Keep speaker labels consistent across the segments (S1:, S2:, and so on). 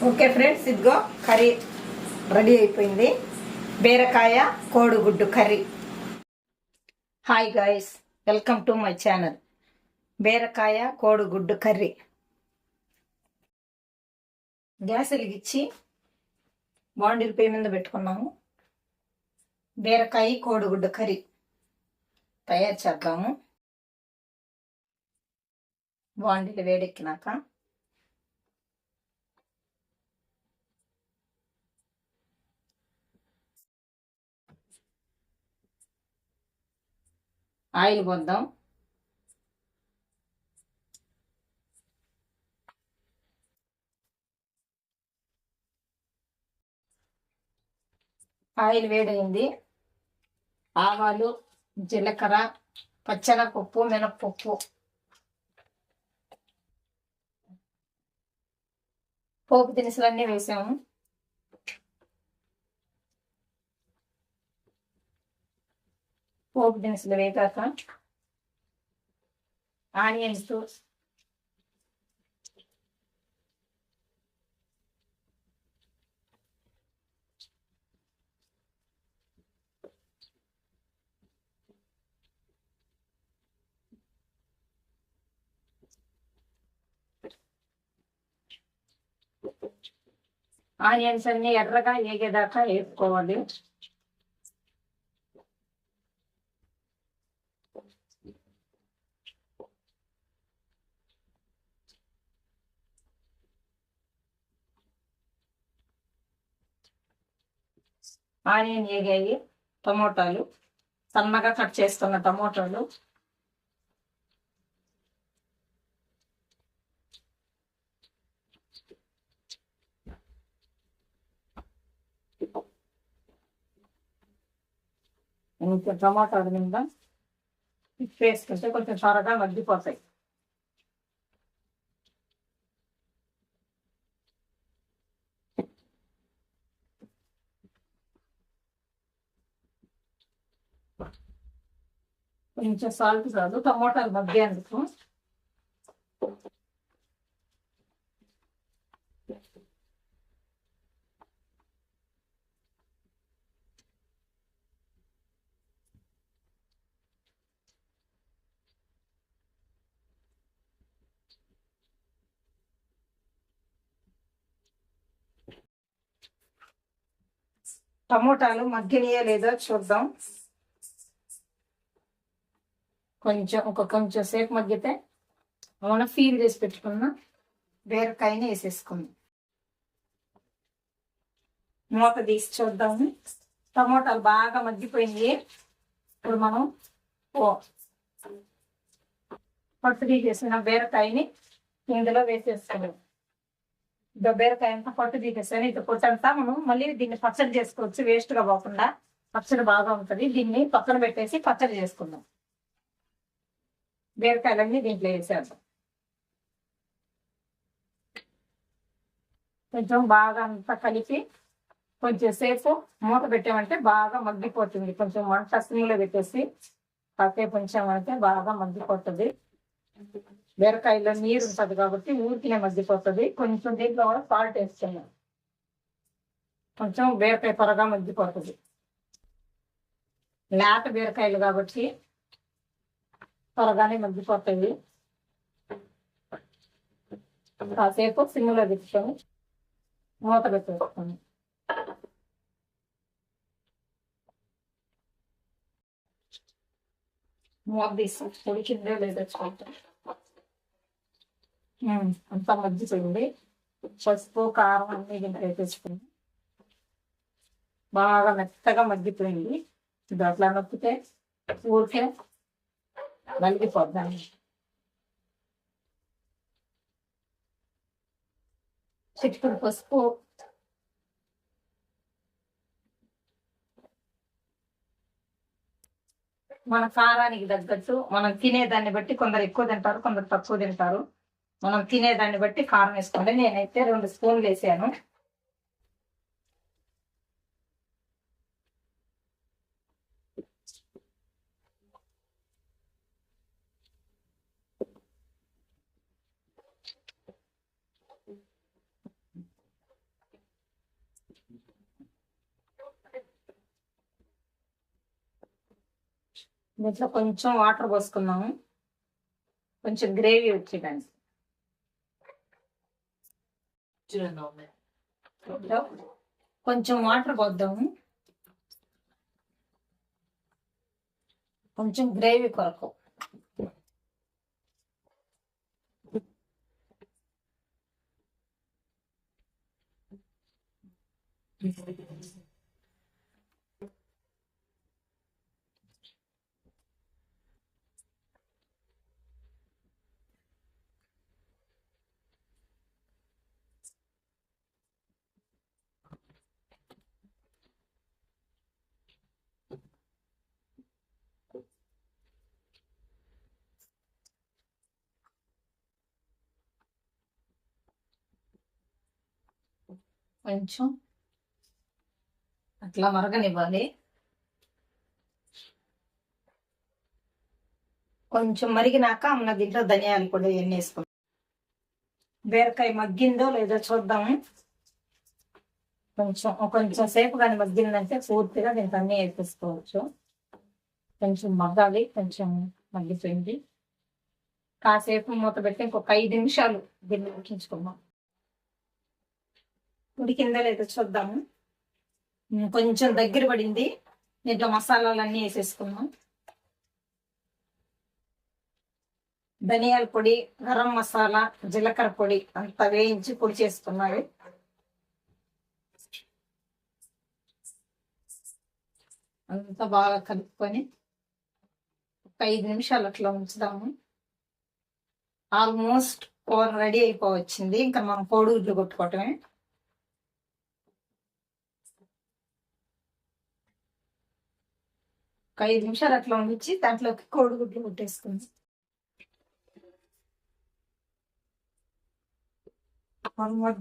S1: Okay friends, ఇదిగో curry ready అయిపోయింది. బీరకాయ కోడిగుడ్డు curry. Hi guys, welcome to my channel. బీరకాయ కోడిగుడ్డు కర్రీ. గ్యాస్ వెలిగించి బాండిల్ పొయ్యి మీద పెట్టుకున్నాము. బీరకాయ కోడిగుడ్డు కర్రీ తయారు చేద్దాము. బాండిల్ వేడెక్కినాక ఆయిల్ పోద్దాం. ఆయిల్ వేడైంది. ఆవాలు, జీలకర్ర, పచ్చనపప్పు, మినప్పప్పు, పోపు దినుసులన్నీ వేసాము. పోపు దినుసులు వేగాక ఆనియన్స్, ఆనియన్స్ అన్ని ఎర్రగా వేగేదాకా వేసుకోవాలి. ఆనియన్ వేగాయి. టమోటాలు, సన్నగా కట్ చేసుకున్న టమోటాలు, కొంచెం టమాటాల మీద వేసుకుంటే కొంచెం త్వరగా మగ్గిపోతాయి. కొంచెం సాల్ట్ కాదు, టమోటాలు మగ్గేందుకు. టమోటాలు మగ్గినయో లేదో చూద్దాం. కొంచెం సేపు మగ్గితే మనం ఫీల్ చేసి పెట్టుకున్న బీరకాయని వేసేసుకుందాం. మూత తీసి చూద్దాము. టమోటాలు బాగా మగ్గిపోయింది. ఇప్పుడు మనం పొట్టు తీసేసిన బీరకాయని ఇందులో వేసేసుకున్నాం. బీరకాయ అంతా పొట్టు తీసేసాను. ఇది పొట్టంతా మనం మళ్ళీ దీన్ని పచ్చడి చేసుకోవచ్చు, వేస్ట్ గా పోకుండా. పచ్చడి బాగా ఉంటుంది. దీన్ని పక్కన పెట్టేసి పచ్చడి చేసుకుందాం. బీరకాయలన్నీ దీంట్లో వేసేద్దాం. కొంచెం బాగా అంతా కలిపి కొంచెం సేపు మూత పెట్టామంటే బాగా మగ్గిపోతుంది. కొంచెం వంట సిమ్లో పెట్టేసి కాసేపు ఉంచామంటే బాగా మగ్గిపోతుంది. బీరకాయలో నీరు ఉంటుంది కాబట్టి ఊరికినే మగ్గిపోతుంది. కొంచెం దీంట్లో కూడా సాల్ట్ వేస్తున్నాం. కొంచెం బీరకాయ త్వరగా మగ్గిపోతుంది. లేత బీరకాయలు కాబట్టి త్వరగానే మగ్గిపోతాయి. కాసేపు సిమ్లో పెట్టుకొని మూత పెట్టేస్తాను. మూత తీసి ఉడికిందో లేదో చూద్దాం. అంతా మగ్గిపోయింది. పసుపు, కారం అన్ని దీంట్లో వేసేసుకుంది. బాగా మెత్తగా మగ్గిపోయింది. ఇది అట్లా నొక్కితే ఊరికే నలిగిపోద్దాం. చిటికెడు పసుపు, మన కారానికి తగ్గట్టు మనం తినేదాన్ని బట్టి కొందరు ఎక్కువ తింటారు, కొందరు తక్కువ తింటారు. మనం తినేదాన్ని బట్టి కారం వేసుకోండి. నేనైతే 2 స్పూన్లు వేసాను. దీంట్లో కొంచెం వాటర్ పోసుకున్నాము, కొంచెం గ్రేవీ వచ్చేదానికి. కొంచెం వాటర్ పోద్దాము, కొంచెం గ్రేవీ కొరకు. కొంచెం అట్లా మరగనివ్వాలి. కొంచెం మరిగినాక మన దీంట్లో ధనియాల పొడి ఎన్ని వేసుకుంటాం. బీరకాయ మగ్గిందో లేదో చూద్దాము. కొంచెం సేపు కానీ మగ్గిందంటే పూర్తిగా దీనికి అన్నీ వేసేసుకోవచ్చు. కొంచెం మగ్గాలి, కొంచెం మగ్గిపోయింది. కాసేపు మూత పెట్టి ఇంకొక 5 నిమిషాలు దీన్ని ఉడికించుకుందాం. ఉడికిందో లేదో చూద్దాము. కొంచెం దగ్గర పడింది. దీంట్లో మసాలాలన్నీ వేసేసుకున్నాం. ధనియాల పొడి, గరం మసాలా, జీలకర్ర పొడి అంతా వేయించి పొడి చేసుకున్నాయి. అంతా బాగా కలుపుకొని ఒక 5 నిమిషాలు అట్లా ఉంచుదాము. ఆల్మోస్ట్ కూర రెడీ అయిపోవచ్చింది. ఇంకా మనం కోడిగుడ్లు కొట్టుకోవటమే. ఒక 5 నిమిషాలు అట్లా ఉంచి దాంట్లోకి కోడిగుడ్లు కొట్టేసుకుంది.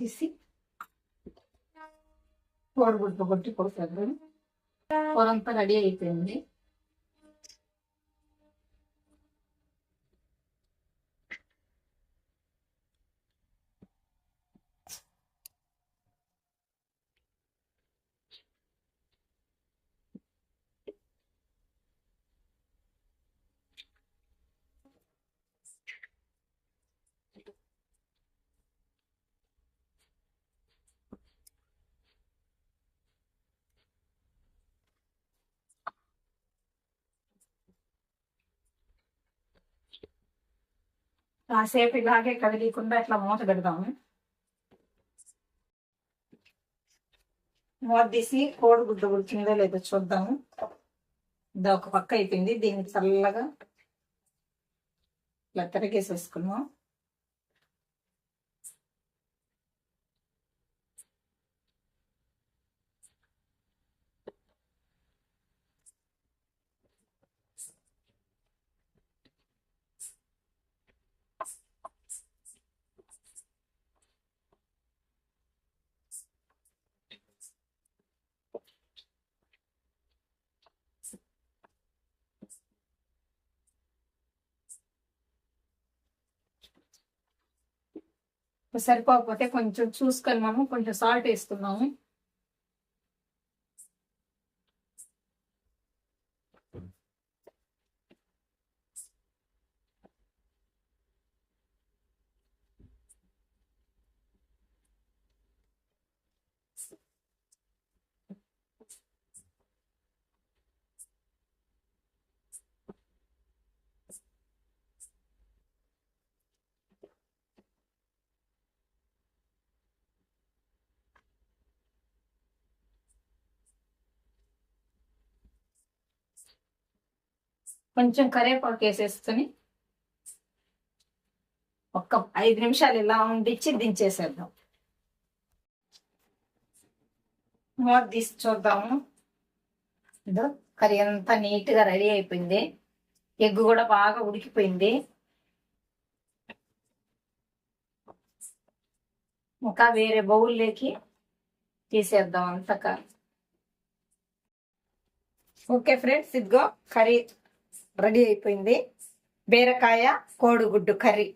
S1: తీసి కోడిగుడ్లు కొట్టి కొడుతుంది. కూర అంతా రెడీ అయిపోయింది. కాసేపు ఇలాగే కదిలీకుండా ఇట్లా మూత పెడదాము. మూత తీసి కోడిగుడ్డు ఉడికిందో లేదో చూద్దాము. ఇది ఒక పక్క అయిపోయింది. దీన్ని చల్లగా ఇట్లా తిరగేసేసుకున్నాం. సరిపోకపోతే కొంచెం చూసుకొని మనం కొంచెం సాల్ట్ వేసుకున్నాము. కొంచెం కరివేపాకు వేసేసుకొని ఒక్క 5 నిమిషాలు ఇలా ఉండిచ్చి దించేసేద్దాం. మూత తీసి చూద్దాము. ఇదో కర్రీ అంతా నీట్గా రెడీ అయిపోయింది. ఎగ్ కూడా బాగా ఉడికిపోయింది. ఇంకా వేరే బౌల్లోకి తీసేద్దాం అంతక. ఓకే ఫ్రెండ్స్, ఇదిగో కర్రీ రెడీ అయిపోయింది. బీరకాయ కోడిగుడ్డు కర్రీ.